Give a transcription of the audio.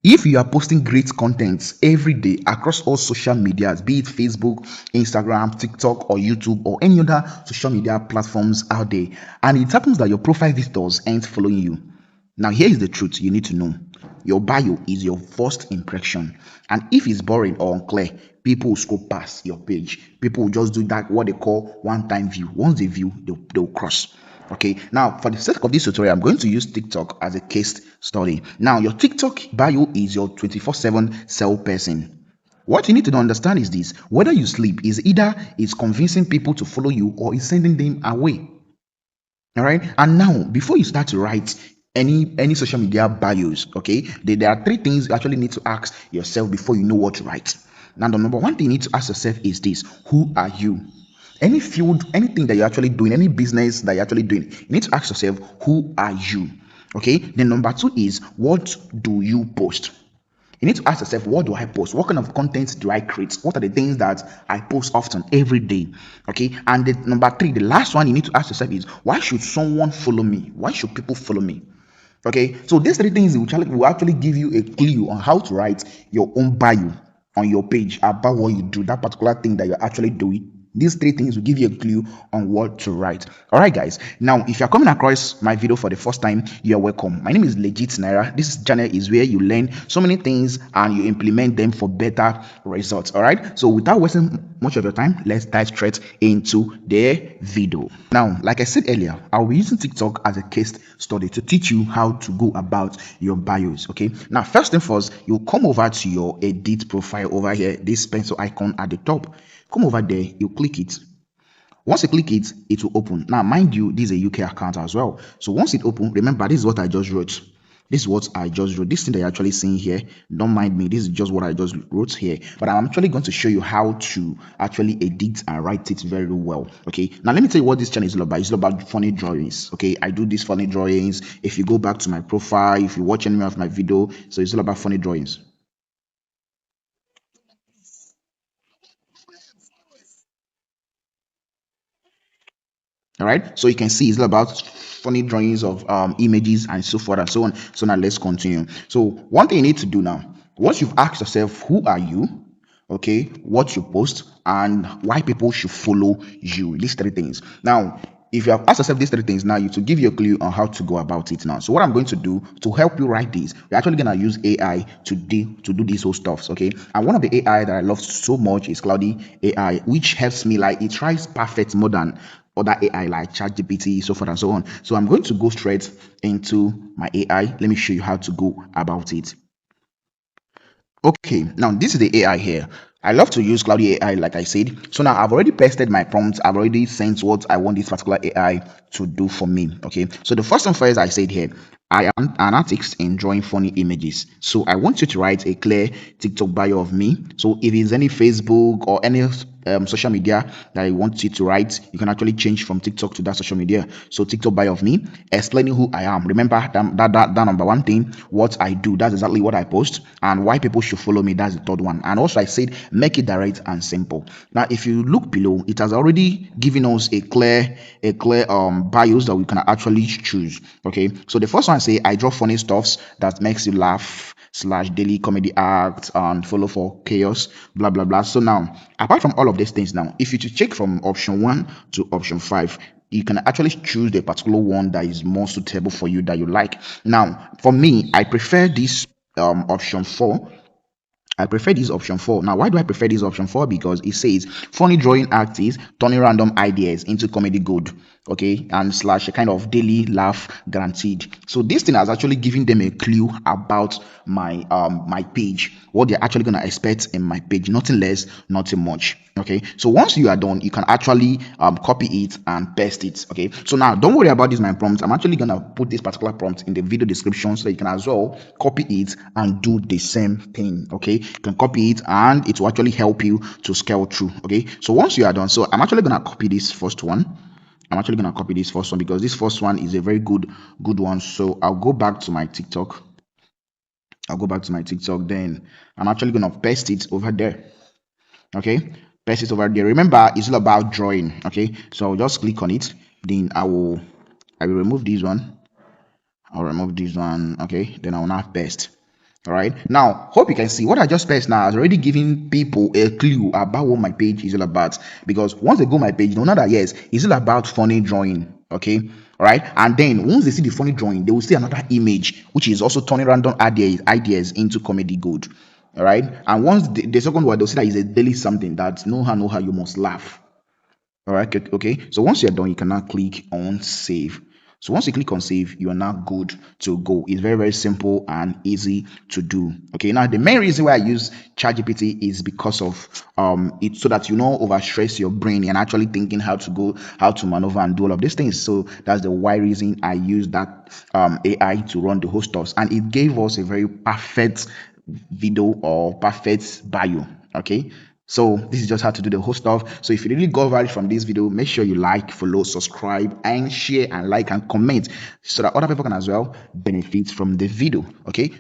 If you are posting great content every day across all social medias, be it Facebook, Instagram, TikTok, or YouTube, or any other social media platforms out there, and it happens that your profile visitors ain't following you, now here is the truth you need to know. Your bio is your first impression, and if it's boring or unclear, people will scroll past your page. People will just do that, what they call one-time view. Once they view, they'll cross. Okay, now for the sake of this tutorial, I'm going to use TikTok as a case study. Now your TikTok bio is your 24/7 salesperson. What you need to understand is this: whether you sleep, is either it's convincing people to follow you or it's sending them away. All right, and now before you start to write any social media bios, okay, there are three things you actually need to ask yourself before you know what to write. Now the number one thing you need to ask yourself is this: who are you? Any field, anything that you're actually doing, any business that you're actually doing, you need to ask yourself, who are you? Okay, then number two is, what do you post? You need to ask yourself, what do I post? What kind of content do I create? What are the things that I post often every day? Okay, and the number three, the last one you need to ask yourself is, why should someone follow me? Why should people follow me? Okay, so these three things will actually give you a clue on how to write your own bio on your page about what you do, that particular thing that you're actually doing. These three things will give you a clue on what to write. All right, guys. Now, if you're coming across my video for the first time, you're welcome. My name is Legit Naira. This channel is where you learn so many things and you implement them for better results. All right. So, without wasting much of your time, let's dive straight into the video. Now, like I said earlier, I'll be using TikTok as a case study to teach you how to go about your bios. Okay. Now, first thing first, you come over to your edit profile over here, this pencil icon at the top. Come over there, you click it. Once you click it, it will open. Now, mind you, this is a UK account as well. So once it opens, remember, this is what I just wrote. This is what I just wrote. This thing that you're actually seeing here, don't mind me. This is just what I just wrote here. But I'm actually going to show you how to actually edit and write it very well. Okay. Now, let me tell you what this channel is all about. It's all about funny drawings. Okay. I do these funny drawings. If you go back to my profile, if you watch any of my video, so it's all about funny drawings. All right, so you can see it's all about funny drawings of images and so forth and so on. So now let's continue. So one thing you need to do now, once you've asked yourself, who are you? Okay, what you post and why people should follow you, these three things. Now, if you have asked yourself these three things, now you to give you a clue on how to go about it now. So what I'm going to do to help you write this, we're actually going to use AI to do these whole stuffs. Okay, and one of the AI that I love so much is Cloudy AI, which helps me, like, it tries perfect more than other AI like ChatGPT, so forth and so on. So I'm going to go straight into my AI. Let me show you how to go about it. Okay, now this is the AI here. I love to use Cloudy AI, like I said. So now I've already pasted my prompts. I've already sent what I want this particular AI to do for me. Okay, so the first one first, I said here, I am an artist enjoying funny images. So I want you to write a clear TikTok bio of me. So if it's any Facebook or any social media that you want you to write, you can actually change from TikTok to that social media. So TikTok bio of me, explaining who I am. Remember that number one thing, what I do, that's exactly what I post, and why people should follow me, that's the third one. And also I said, make it direct and simple. Now if you look below, it has already given us a clear bios that we can actually choose. Okay, so the first one, say, I draw funny stuffs that makes you laugh slash daily comedy act and follow for chaos, blah blah blah. So now, apart from all of these things, now if you to check from option 1 to option 5, you can actually choose the particular one that is more suitable for you, that you like. Now for me, I prefer this option 4. I prefer this option 4. Now, why do I prefer this option 4? Because it says funny drawing artists turning random ideas into comedy gold. Okay, and slash a kind of daily laugh guaranteed. So this thing has actually given them a clue about my page, what they're actually gonna expect in my page. Nothing less, nothing much. Okay, so once you are done, you can actually copy it and paste it. Okay, so now don't worry about this my prompt. I'm actually gonna put this particular prompt in the video description so you can as well copy it and do the same thing. Okay, you can copy it and it will actually help you to scale through. Okay, so once you are done, so I'm actually gonna copy this first one. I'm actually gonna copy this first one because this first one is a very good one. So I'll go back to my TikTok. Then I'm actually gonna paste it over there. Okay, paste it over there. Remember, it's all about drawing. Okay, so I'll just click on it. Then I will remove this one. I'll remove this one. Okay, then I will now paste. All right. Now, hope you can see what I just pressed now has already given people a clue about what my page is all about. Because once they go my page, they'll know that yes, it's all about funny drawing. Okay. All right. And then once they see the funny drawing, they will see another image, which is also turning random ideas into comedy gold. All right. And once the second one, they'll see that is a daily something that no how you must laugh. All right, okay. So once you're done, you can now click on save. So once you click on save, you are now good to go. It's very, very simple and easy to do. Okay, now the main reason why I use ChatGPT is because of it's so that you don't overstress your brain and actually thinking how to maneuver and do all of these things. So that's the why reason I use that AI to run the whole stuff, and it gave us a very perfect video or perfect bio. Okay, so this is just how to do the whole stuff. So if you really got value from this video, make sure you like, follow, subscribe, and share, and like and comment so that other people can as well benefit from the video. Okay,